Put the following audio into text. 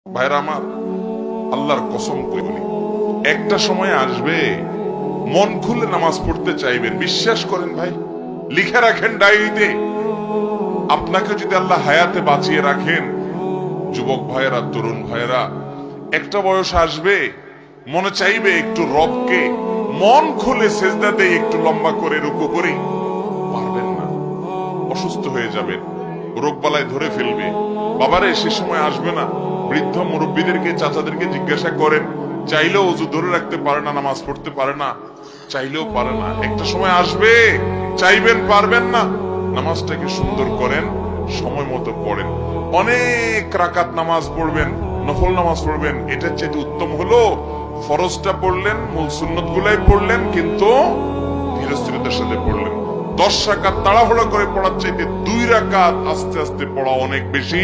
ভাইরা আমার, আল্লাহর কসম করে বলি, একটা সময় আসবে মন খুলে নামাজ পড়তে চাইবেন। বিশ্বাস করেন ভাই, লিখে রাখেন ডায়েরিতে। আপনাকে যদি আল্লাহ হায়াতে বাঁচিয়ে রাখেন, যুবক ভাইয়েরা, তরুণ ভাইয়েরা, একটা বয়স আসবে মনে চাইবে একটু রবকে মন খুলে সেজদা দিয়ে একটু লম্বা করে রুকু করি। পারবেন না, অসুস্থ হয়ে যাবেন, রোগবালায় ধরে ফেলবে। বাবারে, সে সময় আসবে না? বৃদ্ধ মুরব্বীদেরকে, চাচাদেরকে জিজ্ঞাসা করেন, চাইলেও ওযু ধরে রাখতে পারে না, নামাজ পড়তে পারে না, চাইলেও পারে না। একটা সময় আসবে চাইবেন, পারবেন না। নামাজটাকে সুন্দর করেন, সময় মতো পড়েন, অনেক রাকাত নামাজ পড়বেন, নফল নামাজ পড়বেন। এটার চেয়ে উত্তম হলো ফরজটা পড়লেন, মূল সুন্নত গুলাই পড়লেন, কিন্তু ধীরস্থিরতার সাথে পড়লেন। 10 রাকাত তাড়াহুড়া করে পড়ার চাইতে 2 রাকাত আস্তে আস্তে পড়া অনেক বেশি